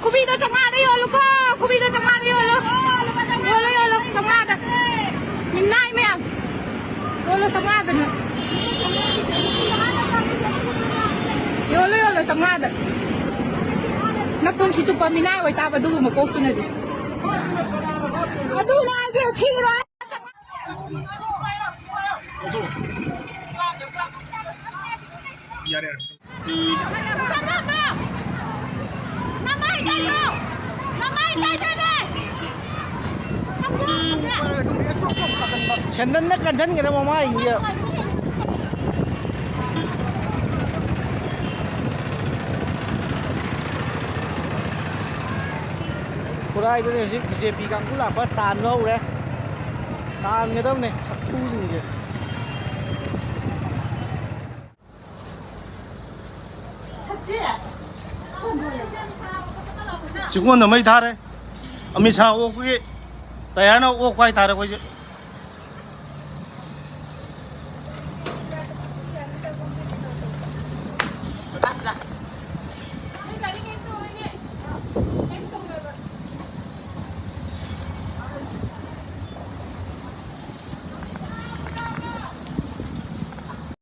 Kubida chamada yolo ko. Kubida chamada yolo. Yolo chamada. Minay mo yan. Yolo chamada na. Yolo chamada. Napun si chupa minay way taba dulo magkokto na di. Adu na ang sira. Sandal na kansan kita mama iya. Kurai itu nih sih BJP kangku lah, apa tahan lo udah, tahan gitu nih, satu sini. Cikgu nama itu ada, amisah oke, tayana oke itu ada kau je. Lah.